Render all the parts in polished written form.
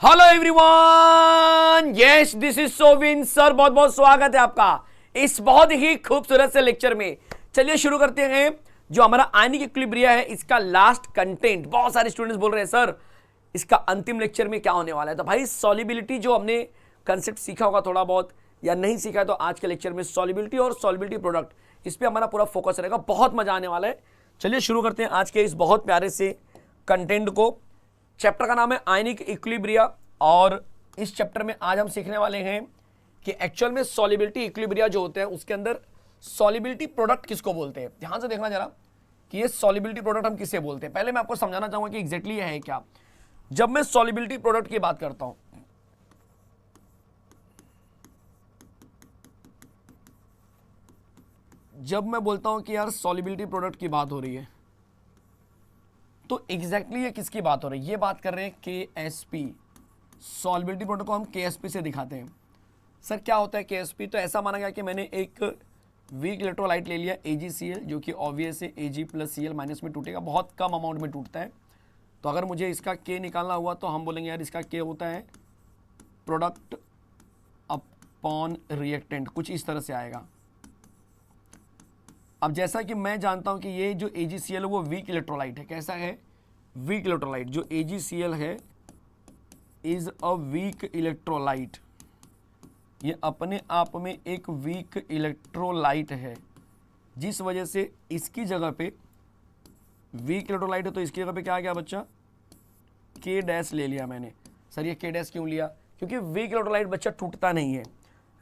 Hello everyone, yes this is Sovin sir. बहुत बहुत स्वागत है आपका इस बहुत ही खूबसूरत से लेक्चर में। चलिए शुरू करते हैं। जो हमारा आयनिक इक्विलिब्रिया है इसका लास्ट कंटेंट, बहुत सारे स्टूडेंट्स बोल रहे हैं सर इसका अंतिम लेक्चर में क्या होने वाला है। तो भाई सॉल्युबिलिटी जो हमने कंसेप्ट सीखा होगा थोड़ा बहुत या नहीं सीखा है, तो आज के लेक्चर में सॉल्युबिलिटी और सॉल्युबिलिटी प्रोडक्ट इस पर हमारा पूरा फोकस रहेगा। बहुत मजा आने वाला है। चलिए शुरू करते हैं आज के इस बहुत प्यारे से कंटेंट को। चैप्टर का नाम है आयनिक इक्विलिब्रिया और इस चैप्टर में आज हम सीखने वाले हैं कि एक्चुअल में सॉल्युबिलिटी इक्विलिब्रिया जो होते हैं उसके अंदर सॉल्युबिलिटी प्रोडक्ट किसको बोलते हैं। ध्यान से देखना जरा कि ये सॉल्युबिलिटी प्रोडक्ट हम किसे बोलते हैं। पहले मैं आपको समझाना चाहूंगा कि एग्जैक्टली ये है क्या। जब मैं सॉल्युबिलिटी प्रोडक्ट की बात करता हूं, जब मैं बोलता हूं कि यार सॉल्युबिलिटी प्रोडक्ट की बात हो रही है, तो एग्जैक्टली ये किसकी बात हो रही है। ये बात कर रहे हैं KSP। सॉल्युबिलिटी प्रोडक्ट को हम KSP से दिखाते हैं। सर क्या होता है KSP? तो ऐसा माना गया कि मैंने एक वीक इलेक्ट्रोलाइट ले लिया AgCl, जो कि ऑब्वियस है Ag + Cl- में टूटेगा, बहुत कम अमाउंट में टूटता है। तो अगर मुझे इसका K निकालना हुआ तो हम बोलेंगे यार इसका K होता है प्रोडक्ट अपॉन रिएक्टेंट, कुछ इस तरह से आएगा। अब जैसा कि मैं जानता हूं कि ये जो AgCl है वो वीक इलेक्ट्रोलाइट है। कैसा है? Week electrolyte. जो AgCl है इज अ वीक इलेक्ट्रोलाइट। ये अपने आप में एक वीक इलेक्ट्रोलाइट है, जिस वजह से इसकी जगह पे वीक इलेक्ट्रोलाइट है तो इसकी जगह पे क्या आ गया बच्चा? K- ले लिया मैंने। सर ये K- क्यों लिया? क्योंकि वीक इलेक्ट्रोलाइट बच्चा टूटता नहीं है,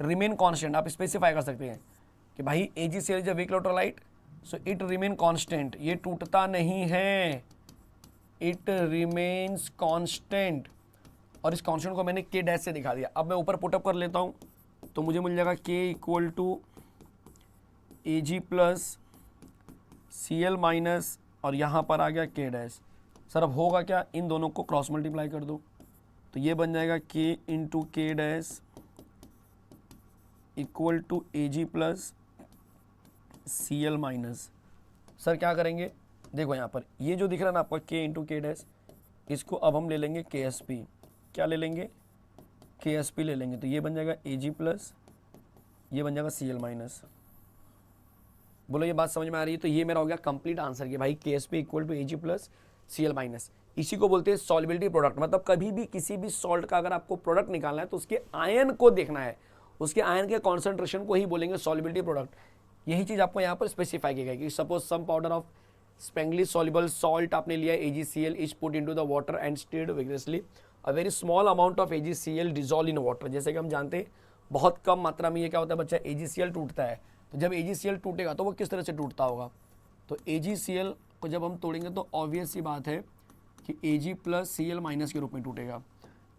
रिमेन कांस्टेंट। आप स्पेसिफाई कर सकते हैं कि भाई AgCl is a weak electrolyte so it remain constant. ये टूटता नहीं है, इट रिमेन्स कांस्टेंट। और इस कांस्टेंट को मैंने K- से दिखा दिया। अब मैं ऊपर पुटअप कर लेता हूं तो मुझे मिल जाएगा K = Ag + Cl- और यहां पर आ गया K-। सर अब होगा क्या? इन दोनों को क्रॉस मल्टीप्लाई कर दो तो ये बन जाएगा K × K- = Ag + Cl-। Sir क्या करेंगे? देखो यहाँ पर ये जो दिख रहा है ना आपका K × K-, इसको अब हम ले लेंगे KSP। क्या ले लेंगे? KSP ले लेंगे। तो ये बन जाएगा Ag + ये बन जाएगा Cl-। बोलो ये बात समझ में आ रही है? तो ये मेरा हो गया कंप्लीट आंसर कि भाई KSP = Ag + Cl-। इसी को बोलते हैं सॉल्युबिलिटी प्रोडक्ट। मतलब कभी भी किसी भी सॉल्ट का अगर आपको प्रोडक्ट निकालना है तो उसके आयन को देखना है, उसके आयन के कॉन्सेंट्रेशन को ही बोलेंगे सॉल्युबिलिटी प्रोडक्ट। यही चीज आपको यहाँ पर स्पेसिफाई की गई कि suppose some powder of sparingly soluble salt आपने लिया AgCl is put into the water and stirred vigorously, a very small amount of AgCl dissolve in water. जैसे कि हम जानते हैं बहुत कम मात्रा में ये क्या होता है बच्चा? AgCl टूटता है। तो जब AgCl टूटेगा तो वो किस तरह से टूटता होगा? तो AgCl को जब हम तोड़ेंगे तो ऑब्वियस सी बात है कि Ag + Cl- के रूप में टूटेगा।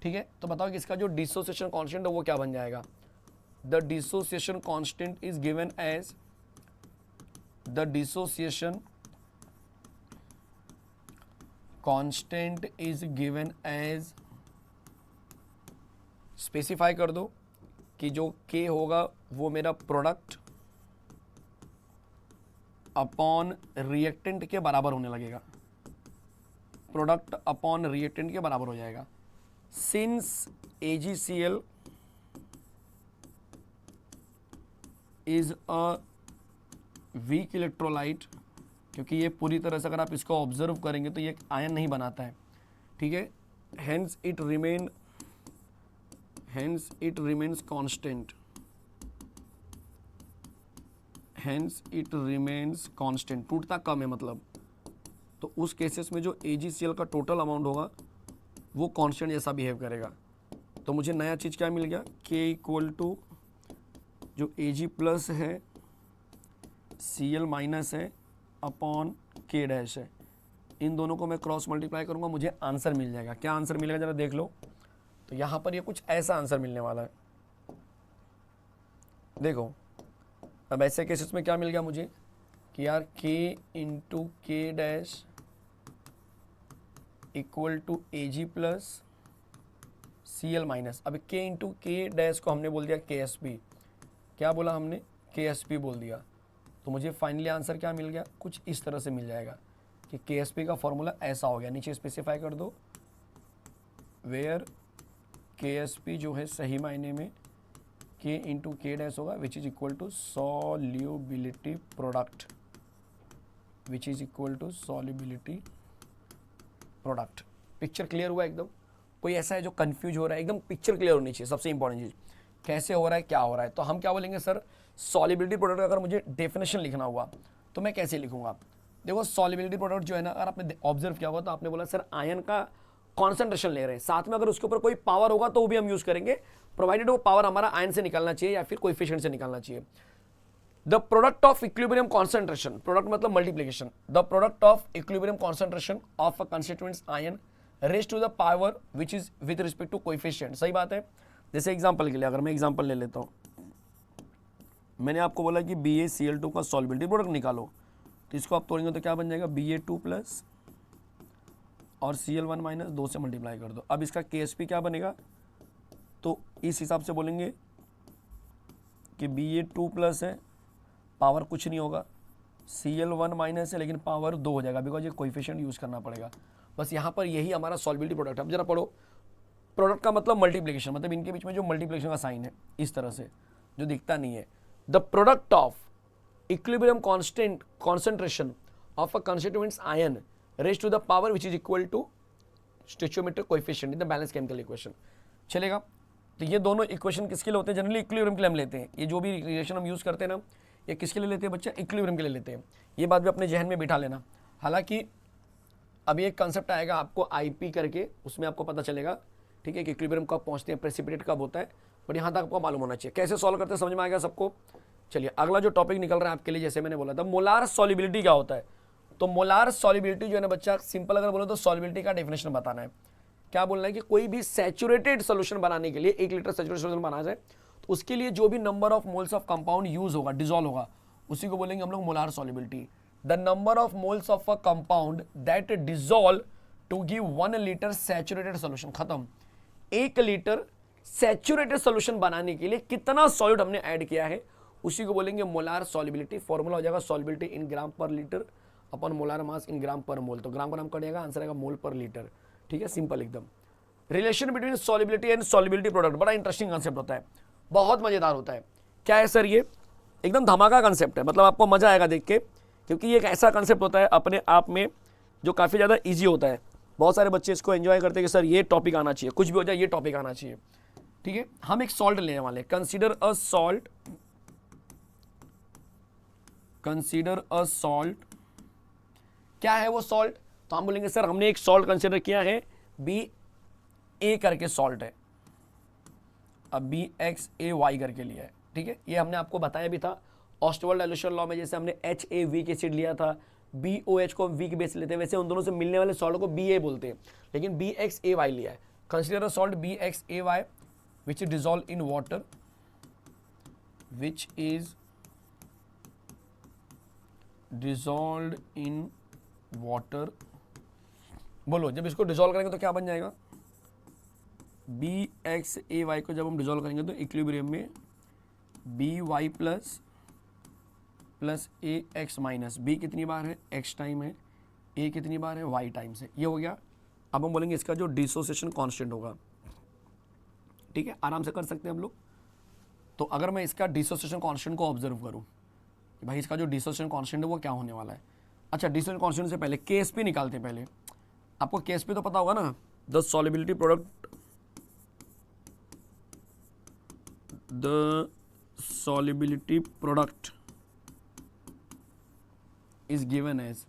ठीक है, तो बताओ कि इसका जो डिसोसिएशन कांस्टेंट है वो क्या बन जाएगा? The dissociation constant is given as the dissociation constant is given as, specify कर दो कि जो K होगा वो मेरा प्रोडक्ट अपॉन रिएक्टेंट के बराबर होने लगेगा। प्रोडक्ट अपॉन रिएक्टेंट के बराबर हो जाएगा। Since AgCl is a weak electrolyte, क्योंकि ये पूरी तरह से अगर आप इसको ऑब्जर्व करेंगे तो ये आयन नहीं बनाता है। ठीक है, hence it remains constant, hence it remains constant, टूटता कम है मतलब। तो उस केसेस में जो AgCl का टोटल अमाउंट होगा वो कांस्टेंट जैसा बिहेव करेगा। तो मुझे नया चीज़ क्या मिल गया? K = जो Ag+ है Cl- है अपॉन K- है। इन दोनों को मैं क्रॉस मल्टीप्लाई करूंगा, मुझे आंसर मिल जाएगा। क्या आंसर मिलेगा जरा देख लो। तो यहां पर ये कुछ ऐसा आंसर मिलने वाला है। देखो अब ऐसे केसेस में क्या मिल गया मुझे कि यार K × K- = Ag + Cl-। अब K × K- को हमने बोल दिया KSP। क्या बोला हमने? KSP बोल दिया। तो मुझे फाइनली आंसर क्या मिल गया? कुछ इस तरह से मिल जाएगा कि KSP का फॉर्मूला ऐसा हो गया। नीचे स्पेसिफाई कर दो वेयर KSP जो है सही मायने में K इंटू के डैश होगा which is equal to solubility product, which is equal to solubility product. Picture clear हुआ एकदम? कोई ऐसा है जो कंफ्यूज हो रहा है? एकदम पिक्चर क्लियर होनी चाहिए, सबसे इंपॉर्टेंट चीज़ कैसे हो रहा है, क्या हो रहा है। तो हम क्या बोलेंगे सर, सॉल्युबिलिटी प्रोडक्ट अगर मुझे डेफिनेशन लिखना हुआ तो मैं कैसे लिखूंगा? देखो सॉल्युबिलिटी प्रोडक्ट जो है ना, अगर आपने ऑब्जर्व किया होगा तो आपने बोला सर आयन का कॉन्सेंट्रेशन ले रहे हैं, साथ में अगर उसके ऊपर कोई पावर होगा तो वो भी हम यूज करेंगे, प्रोवाइडेड वो पावर हमारा आयन से निकलना चाहिए या फिर कोएफिशिएंट से निकलना चाहिए। The product of equilibrium concentration, product मतलब multiplication, the product of equilibrium concentration of a constituents ion raise to the power which is with respect to coefficient. सही बात है। जैसे एग्जांपल के लिए अगर मैं एग्जांपल ले लेता हूं, मैंने आपको बोला कि BaCl2 का सॉल्युबिलिटी प्रोडक्ट निकालो, तो इसको आप तोड़ेंगे तो क्या बन जाएगा, Ba2 प्लस और Cl1 माइनस 2 से मल्टीप्लाई कर दो। अब इसका KSP क्या बनेगा, तो इस हिसाब से बोलेंगे कि Ba2 प्लस है, पावर कुछ नहीं होगा, Cl1 माइनस है लेकिन पावर 2 हो जाएगा, बिकॉज ये कोएफिशिएंट यूज करना पड़ेगा। बस यहाँ पर यही हमारा सॉल्युबिलिटी प्रोडक्ट है। अब जरा पढ़ो, प्रोडक्ट का मतलब मल्टीप्लिकेशन, मतलब इनके बीच में जो मल्टीप्लिकेशन का साइन है इस तरह से जो दिखता नहीं है। The product of equilibrium constant concentration of a constituents ion raise to the power which is equal to stoichiometric coefficient in the balance chemical equation. चलेगा? तो ये दोनों इक्वेशन किसके लिए होते हैं? जनरली इक्विलिब्रियम के लिए हम लेते हैं। ये जो भी रिलेशन हम यूज करते हैं ना, ये किसके लिए लेते हैं बच्चा? इक्विलिब्रियम के लिए लेते हैं। ये बात भी अपने जहन में बिठा लेना। हालांकि अभी एक कंसेप्ट आएगा आपको IP करके, उसमें आपको पता चलेगा, ठीक है, कि इक्विलिब्रियम कब पहुंचते हैं, प्रेसिपिटेट कब होता है, बट यहाँ तक आपको मालूम होना चाहिए। कैसे सॉल्व करते हैं समझ में आएगा सबको? चलिए अगला जो टॉपिक निकल रहा है आपके लिए, जैसे मैंने बोला था मोलार सॉल्युबिलिटी क्या होता है। तो मोलार सॉल्युबिलिटी जो है ना बच्चा, सिंपल अगर बोलो तो सॉल्युबिलिटी का डेफिनेशन बताना है। क्या बोलना है कि कोई भी सैचुरेटेड सोल्यूशन बनाने के लिए, 1 लीटर सैचुरेटेड सोल्यूशन बनाना जाए तो उसके लिए जो भी number of moles of compound use होगा, डिसॉल्व होगा, उसी को बोलेंगे हम लोग molar solubility. The number of moles of a compound that dissolve to give 1 litre saturated solution. खत्म। 1 लीटर सैचुरेटेड सोल्यूशन बनाने के लिए कितना सॉल्यूट हमने ऐड किया है, उसी को बोलेंगे मोलार सॉल्युबिलिटी। फॉर्मूला हो जाएगा सॉल्युबिलिटी इन ग्राम पर लीटर अपन मोलार मास इन ग्राम पर मोल। तो ग्राम का नाम कटेगा, आंसर आएगा मोल पर लीटर। ठीक है, सिंपल एकदम। Relation between solubility and solubility product बड़ा इंटरेस्टिंग कंसेप्ट होता है, बहुत मजेदार होता है। क्या है सर? ये एकदम धमाका कंसेप्ट है, मतलब आपको मजा आएगा देख के, क्योंकि ये एक ऐसा कंसेप्ट होता है अपने आप में जो काफी ज्यादा ईजी होता है। बहुत सारे बच्चे इसको एंजॉय करते हैं कि सर ये टॉपिक आना चाहिए, कुछ भी हो जाए ये टॉपिक आना चाहिए। ठीक है, हम एक सॉल्ट लेने वाले, consider a salt, consider a salt. क्या है वो सॉल्ट? तो हम बोलेंगे सर हमने एक सॉल्ट कंसीडर किया है, BA करके सॉल्ट है, अब BXAY करके लिया है। ठीक है, ये हमने आपको बताया भी था ऑस्टवाल्ड डाइल्यूशन लॉ में, जैसे हमने HAV एसिड लिया था, BOH को V के बेस लेते हैं, वैसे उन दोनों से मिलने वाले सॉल्ट को BA बोलते हैं, लेकिन BXAY लिया है। Consider a salt BXAY which is dissolved in water, which is dissolved in water। बोलो, जब इसको डिसॉल्व करेंगे तो क्या बन जाएगा? BXAY को जब हम डिसॉल्व करेंगे तो इक्विलिब्रियम में BY plus AX minus, B कितनी बार है? X टाइम है, A कितनी बार है? Y टाइम से। ये हो गया। अब हम बोलेंगे इसका जो डिसोसिएशन कांस्टेंट होगा, ठीक है, आराम से कर सकते हैं हम लोग। तो अगर मैं इसका डिसोसिएशन कांस्टेंट को ऑब्जर्व करूं कि भाई इसका जो डिसोसिएशन कांस्टेंट है वो क्या होने वाला है। अच्छा, डिसोसिएशन कांस्टेंट से पहले KSP निकालते हैं। पहले आपको KSP तो पता होगा ना, the solubility product, the solubility product is given as,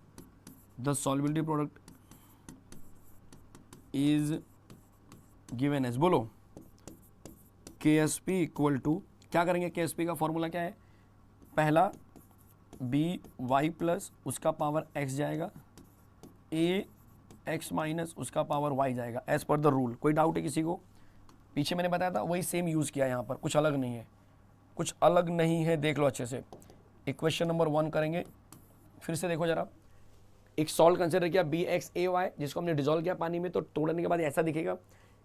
the solubility product is given as, बोलो, KSP इक्वल टू, क्या करेंगे? KSP का फॉर्मूला क्या है? पहला BY प्लस उसका पावर X जाएगा, AX माइनस उसका पावर Y जाएगा, एज पर द रूल। कोई डाउट है किसी को? पीछे मैंने बताया था वही सेम यूज किया, यहाँ पर कुछ अलग नहीं है, कुछ अलग नहीं है, देख लो अच्छे से। इक्वेशन नंबर 1 करेंगे, फिर से देखो जरा। एक सॉल्ट कंसीडर किया BXAY, जिसको हमने डिसॉल्व किया पानी में, तो तोड़ने के बाद ऐसा दिखेगा।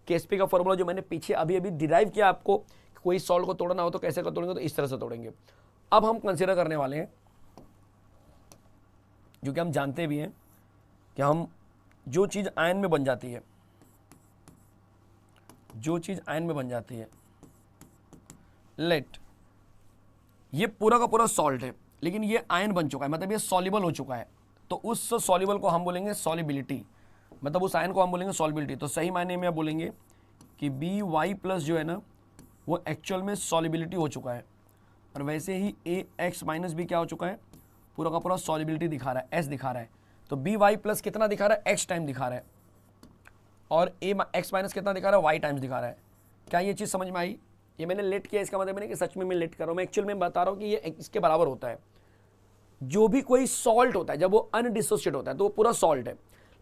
KSP का फॉर्मूला जो मैंने पीछे अभी अभी डिराइव किया आपको, कोई सॉल्ट को तोड़ना हो तो कैसे कर तोड़ेंगे, तो इस तरह से तोड़ेंगे। अब हम कंसीडर करने वाले हैं, जो कि हम जानते भी हैं कि हम जो चीज आयन में बन जाती है, जो चीज़ आयन में बन जाती है, लेट ये पूरा का पूरा सॉल्ट है लेकिन ये आयन बन चुका है, मतलब ये सॉल्युबल हो चुका है, तो उस सॉल्युबल को हम बोलेंगे सॉल्युबिलिटी, मतलब उस आयन को हम बोलेंगे सॉल्युबिलिटी। तो सही मायने में आप बोलेंगे कि बी वाई प्लस जो है ना वो एक्चुअल में सॉल्युबिलिटी हो चुका है, और वैसे ही ए एक्स माइनस भी क्या हो चुका है, पूरा का पूरा सॉल्युबिलिटी दिखा रहा है, एस दिखा रहा है। तो बी वाई प्लस कितना दिखा रहा है, एक्स टाइम दिखा रहा है, और ए एक्स माइनस कितना दिखा रहा है, वाई टाइम्स दिखा रहा है। क्या ये चीज़ समझ में आई? ये मैंने लेट किया, इसका मतलब नहीं कि सच में मैं लेट कर रहा हूँ, मैं एक्चुअल में बता रहा हूँ कि ये इसके बराबर होता है। जो भी कोई सॉल्ट होता है जब वो अनडिसोशिएट होता है तो वो पूरा सॉल्ट है,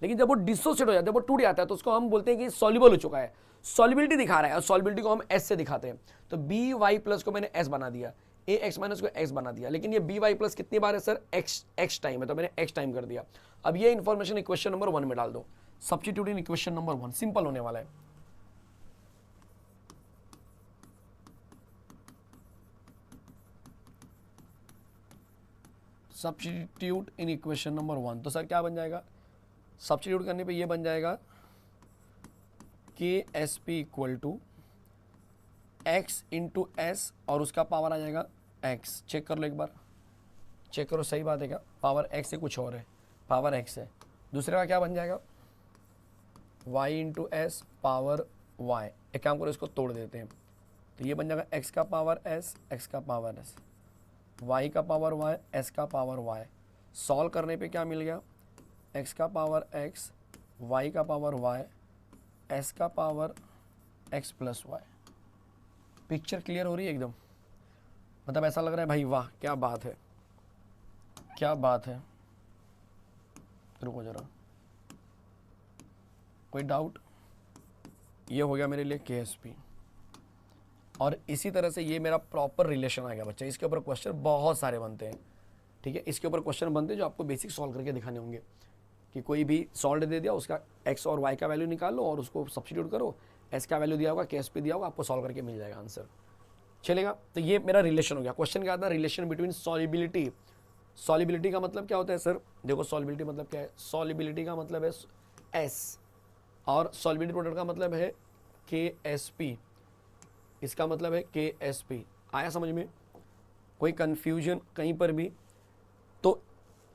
लेकिन जब वो डिसोशिएट हो जाता है, वो टूट जाता है, तो उसको हम बोलते हैं कि सॉल्युबल हो चुका है, सॉल्युबिलिटी दिखा रहा है, और सॉल्युबिलिटी को हम एस से दिखाते हैं। तो बी वाई प्लस को मैंने एस बना दिया, ए एक्स माइनस को एक्स बना दिया, लेकिन ये बी वाई प्लस कितनी बार है सर, एक्स टाइम है, तो मैंने एक्स टाइम कर दिया। अब ये इन्फॉर्मेशन इक्वेशन नंबर 1 में डाल दो, substitute in equation number 1, simple होने वाला है। सब्स्टिट्यूट इन इक्वेशन नंबर 1, तो सर क्या बन जाएगा, सब्स्टिट्यूट करने पे ये बन जाएगा K S P equal to X into S, और उसका पावर आ जाएगा एक्स। चेक कर लो एक बार, चेक करो सही बात है क्या, पावर एक्स से कुछ और है, पावर एक्स है। दूसरे का क्या बन जाएगा, Y into S power Y. एक काम करो, इसको तोड़ देते हैं, तो ये बन जाएगा एक्स का पावर एस, एक्स का पावर एस, वाई का पावर वाई, एस का पावर वाई। सॉल्व करने पे क्या मिल गया, एक्स का पावर एक्स, वाई का पावर वाई, एस का power X plus Y. Picture clear हो रही है एकदम, मतलब ऐसा लग रहा है भाई वाह क्या बात है, क्या बात है। रुको जरा, कोई डाउट? ये हो गया मेरे लिए के एस पी, और इसी तरह से ये मेरा प्रॉपर रिलेशन आ गया बच्चा। इसके ऊपर क्वेश्चन बहुत सारे बनते हैं, ठीक है, इसके ऊपर क्वेश्चन बनते हैं जो आपको बेसिक सॉल्व करके दिखाने होंगे, कि कोई भी सॉल्ट दे दिया, उसका एक्स और वाई का वैल्यू निकालो और उसको सब्स्टिट्यूट करो, एस का वैल्यू दिया होगा, के एस पी दिया होगा, आपको सॉल्व करके मिल जाएगा आंसर, चलेगा। तो ये मेरा रिलेशन हो गया। क्वेश्चन क्या था, रिलेशन बिटवीन सॉल्युबिलिटी। सॉल्युबिलिटी का मतलब क्या होता है सर, देखो सॉल्युबिलिटी मतलब क्या है, सॉल्युबिलिटी का मतलब है एस, और सॉल्युबिलिटी प्रोडक्ट का मतलब है के एस पी, इसका मतलब है के एस पी। आया समझ में? कोई कंफ्यूजन कहीं पर भी? तो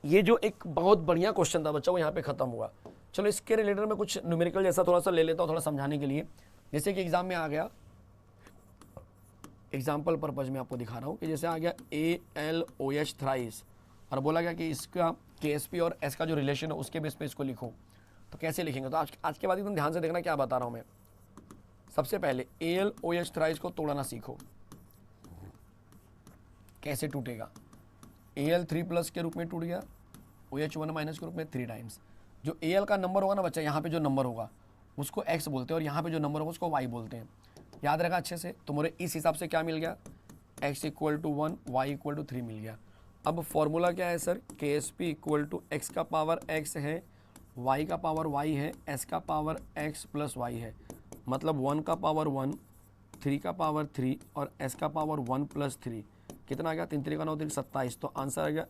ये जो एक बहुत बढ़िया क्वेश्चन था बच्चा वो यहाँ पे खत्म हुआ। चलो इसके रिलेटेड में कुछ न्यूमेरिकल जैसा थोड़ा सा ले लेता हूँ, थोड़ा समझाने के लिए। जैसे कि एग्जाम में आ गया, एग्जाम्पल पर्पज में आपको दिखा रहा हूँ कि जैसे आ गया AlOH थ्राइस, और बोला गया कि इसका KSP और S का जो रिलेशन है उसके बेस पे इसको लिखो, तो कैसे लिखेंगे? तो आज के बाद एकदम ध्यान से देखना क्या बता रहा हूँ मैं। सबसे पहले AlOH थ्राइस को तोड़ना सीखो, कैसे टूटेगा। Al 3 प्लस के रूप में टूट गया, OH 1 माइनस के रूप में 3 टाइम्स। जो Al का नंबर होगा ना बच्चा, यहाँ पे जो नंबर होगा उसको x बोलते हैं, और यहाँ पे जो नंबर होगा उसको y बोलते हैं। याद रखा अच्छे से। तो मेरे इस हिसाब से क्या मिल गया, x equal to 1, y equal to 3 मिल गया। अब फॉर्मूला क्या है sir, KSP equal to x का पावर x है, y का पावर y है, s का पावर x प्लस y है, मतलब 1 का पावर 1, 3 का पावर 3 और s का पावर 1 प्लस 3। कितना आ गया, 3 3 का 9 3 27। तो आंसर आ गया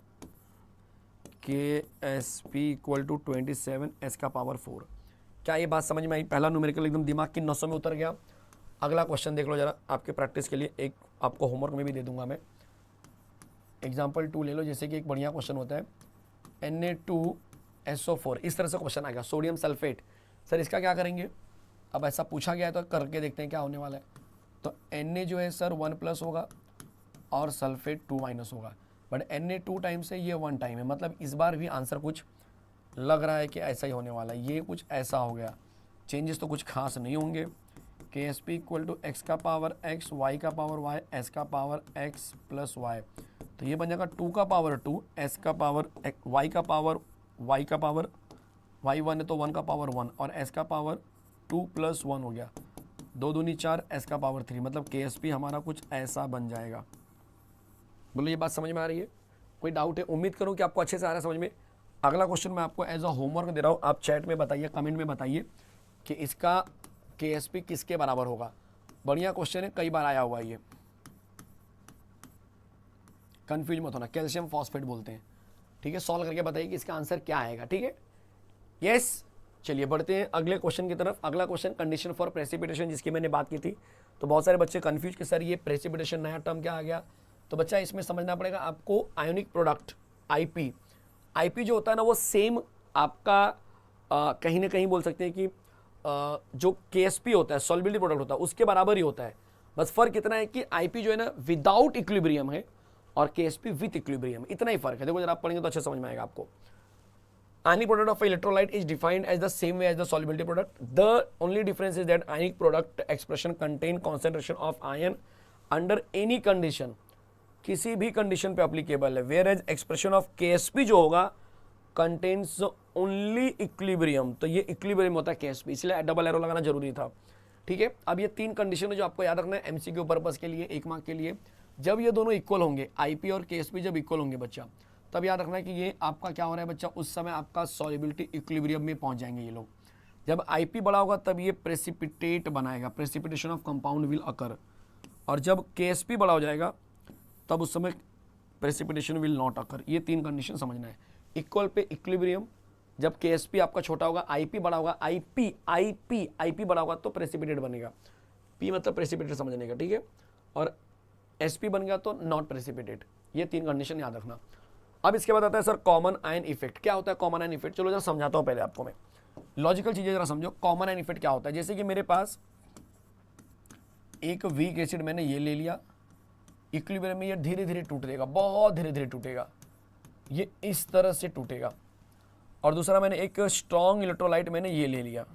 KSP इक्वल टू 27, s का पावर 4। क्या ये बात समझ में आई? पहला न्यूमेरिकल एकदम दिमाग की नसों में उतर गया। अगला क्वेश्चन देख लो जरा, आपके प्रैक्टिस के लिए एक आपको होमवर्क में भी दे दूंगा मैं। एग्जाम्पल 2 ले लो, जैसे कि एक बढ़िया क्वेश्चन होता है Na2SO4, इस तरह से क्वेश्चन आ गया, सोडियम सल्फेट। सर इसका क्या करेंगे? अब ऐसा पूछा गया है तो करके देखते हैं क्या होने वाला है। तो Na जो है सर 1 प्लस होगा और सल्फेट 2 माइनस होगा, बट Na 2 टाइम्स है, ये 1 टाइम है, मतलब इस बार भी आंसर कुछ लग रहा है कि ऐसा ही होने वाला है। ये कुछ ऐसा हो गया, चेंजेस तो कुछ खास नहीं होंगे। KSP इक्वल टू x का पावर x, y का पावर y, s का पावर x प्लस y। तो ये बन जाएगा 2 का पावर 2, s का पावर y का पावर y का पावर y 1 है तो 1 का पावर 1, और s का पावर 2 प्लस 1 हो गया, 2 दूनी 4, s का पावर 3, मतलब KSP हमारा कुछ ऐसा बन जाएगा। बोलो ये बात समझ में आ रही है? कोई डाउट है? उम्मीद करूँ कि आपको अच्छे से आ रहा है समझ में। अगला क्वेश्चन मैं आपको एज अ होमवर्क दे रहा हूँ, आप चैट में बताइए, कमेंट में बताइए कि इसका KSP किसके बराबर होगा। बढ़िया क्वेश्चन है, कई बार आया हुआ है ये, कंफ्यूज मत होना, कैल्शियम फॉस्फेट बोलते हैं। ठीक है, सॉल्व करके बताइए कि इसका आंसर क्या आएगा। ठीक है, यस चलिए बढ़ते हैं अगले क्वेश्चन की तरफ। अगला क्वेश्चन कंडीशन फॉर प्रेसिपिटेशन, जिसकी मैंने बात की थी। तो बहुत सारे बच्चे कंफ्यूज कि सर ये प्रेसिपिटेशन नया टर्म क्या आ गया। तो बच्चा इसमें समझना पड़ेगा आपको आयोनिक प्रोडक्ट आईपी, आईपी जो होता है ना वो सेम आपका कहीं ना कहीं बोल सकते हैं कि जो केएसपी होता है सॉल्युबिलिटी प्रोडक्ट होता है उसके बराबर ही होता है। बस फर्क इतना है कि आईपी जो है ना विदाउट इक्विलिब्रियम है और केएसपी विथ इक्विलिब्रियम, इतना ही फर्क है। देखो जरा आप पढ़ेंगे तो अच्छे समझ में आएगा आपको। Ionic product of electrolyte is defined as the same way as the solubility product. The only difference is that ionic product expression contain concentration of ion under any condition, किसी भी कंडीशन पे एप्लीकेबल है। Whereas expression of KSP जो होगा contains only equilibrium, तो ये equilibrium होता है KSP, इसलिए डबल एरो लगाना जरूरी था। ठीक है, अब ये तीन कंडीशन है जो आपको याद रखना है एमसीक्यू पर्पस के लिए, 1 मार्क के लिए। जब ये दोनों इक्वल होंगे, आईपी और केएसपी जब इक्वल होंगे बच्चा, तब याद रखना है कि ये आपका क्या हो रहा है बच्चा, उस समय आपका सॉल्युबिलिटी इक्विलिब्रियम में पहुंच जाएंगे ये लोग। जब आईपी बड़ा होगा तब ये प्रेसिपिटेट बनाएगा, precipitation of compound will occur. और जब केएसपी बड़ा हो जाएगा तब उस समय प्रेसिपिटेशन विल नॉट अकर। ये तीन कंडीशन समझना है। इक्वल पे इक्विलिब्रियम, जब केएसपी आपका छोटा होगा, आईपी बड़ा होगा, आईपी बड़ा होगा तो प्रेसिपिटेट बनेगा। पी मतलब प्रेसिपिटेट समझने का, ठीक है। और एसपी बन गया तो नॉट प्रेसिपिटेट। ये तीन कंडीशन याद रखना। अब इसके बाद आता है सर कॉमन आयन इफेक्ट। क्या होता है कॉमन आयन इफेक्ट? चलो जरा समझाता हूं पहले आपको मैं, लॉजिकल चीजें जरा समझो। कॉमन आयन इफेक्ट क्या होता है? जैसे कि मेरे पास एक वीक एसिड मैंने ये ले लिया, इक्विलिब्रियम में ये धीरे धीरे टूटेगा, बहुत धीरे धीरे टूटेगा, ये इस तरह से टूटेगा। और दूसरा मैंने एक स्ट्रॉन्ग इलेक्ट्रोलाइट मैंने ये ले लिया,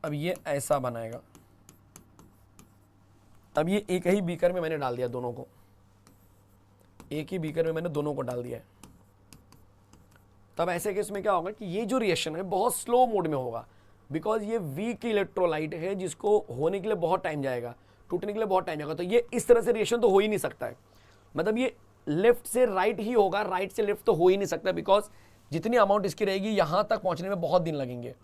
अब ये ऐसा बनाएगा। अब ये एक ही बीकर में मैंने डाल दिया दोनों को, एक ही बीकर में मैंने दोनों को डाल दिया है। तब ऐसे केस में क्या होगा कि ये जो रिएक्शन है बहुत स्लो मोड में होगा, बिकॉज ये वीक इलेक्ट्रोलाइट है जिसको होने के लिए बहुत टाइम जाएगा, टूटने के लिए बहुत टाइम जाएगा। तो ये इस तरह से रिएक्शन तो हो ही नहीं सकता है, मतलब ये लेफ्ट से राइट ही होगा, राइट से लेफ्ट तो हो ही नहीं सकता, बिकॉज जितनी अमाउंट इसकी रहेगी यहां तक पहुंचने में बहुत दिन लगेंगे।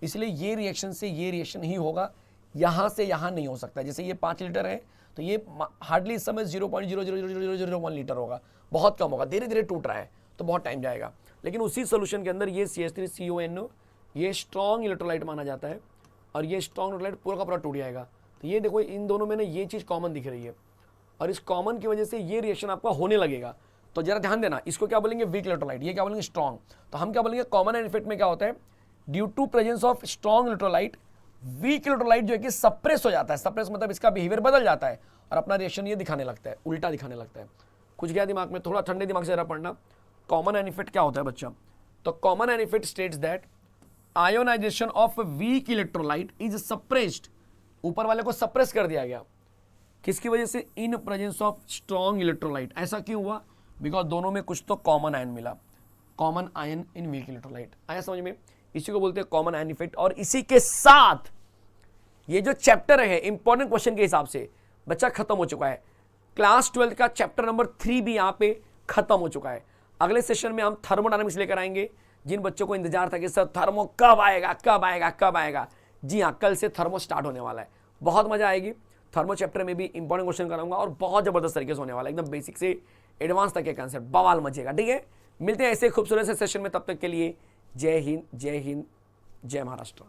इसलिए ये रिएक्शन से ये रिएक्शन ही होगा, यहां से यहां नहीं हो सकता। जैसे ये 5 लीटर है तो ये हार्डली इस समय 0.00001 लीटर होगा, बहुत कम होगा, धीरे धीरे टूट रहा है तो बहुत टाइम जाएगा। लेकिन उसी सोल्यूशन के अंदर ये CH3CONO ये स्ट्रॉन्ग इलेक्ट्रोलाइट माना जाता है और ये स्ट्रॉन्ग इलेक्ट्रोलाइट पूरा का पूरा टूट जाएगा। तो ये देखो इन दोनों में ना ये चीज़ कॉमन दिख रही है और इस कॉमन की वजह से ये रिएक्शन आपका होने लगेगा। तो जरा ध्यान देना, इसको क्या बोलेंगे वीक इलेक्ट्रोलाइट, ये क्या बोलेंगे स्ट्रॉन्ग। तो हम क्या बोलेंगे कॉमन आयन इफेक्ट में क्या होता है, due to presence of strong electrolyte weak electrolyte जो है कि सप्रेस हो जाता है। सप्रेस मतलब इसका बिहेवियर बदल जाता है और अपना रिएक्शन ये दिखाने लगता है, उल्टा दिखाने लगता है। कुछ गया दिमाग में, थोड़ा ठंडे दिमाग से जरा पढ़ना। कॉमन आयन इफेक्ट क्या होता है बच्चा? तो common ion effect states that ionization of weak electrolyte is suppressed, ऊपर वाले को सप्रेस कर दिया गया, किसकी वजह से, in presence of strong electrolyte. ऐसा क्यों हुआ? बिकॉज दोनों में कुछ तो कॉमन आयन मिला, कॉमन आयन इन वीक इलेक्ट्रोलाइट। आया समझ में? इसी को बोलते हैं कॉमन आयन इफेक्ट। और इसी के साथ ये जो चैप्टर है इंपॉर्टेंट क्वेश्चन के हिसाब से बच्चा खत्म हो चुका है। क्लास 12 का चैप्टर नंबर 3 भी यहाँ पे खत्म हो चुका है। अगले सेशन में हम थर्मोडायनामिक्स लेकर आएंगे। जिन बच्चों को इंतजार था कि सर थर्मो कब आएगा कब आएगा कब आएगा, जी हाँ, कल से थर्मो स्टार्ट होने वाला है, बहुत मजा आएगी। थर्मो चैप्टर में भी इंपॉर्टेंट क्वेश्चन कराऊंगा और बहुत जबरदस्त तरीके से होने वाला है, एकदम बेसिक से एडवांस तक के कंसेप्ट, बवाल मचेगा। ठीक है, मिलते हैं ऐसे खूबसूरत से सेशन में, तब तक के लिए जय हिंद, जय हिंद, जय महाराष्ट्र।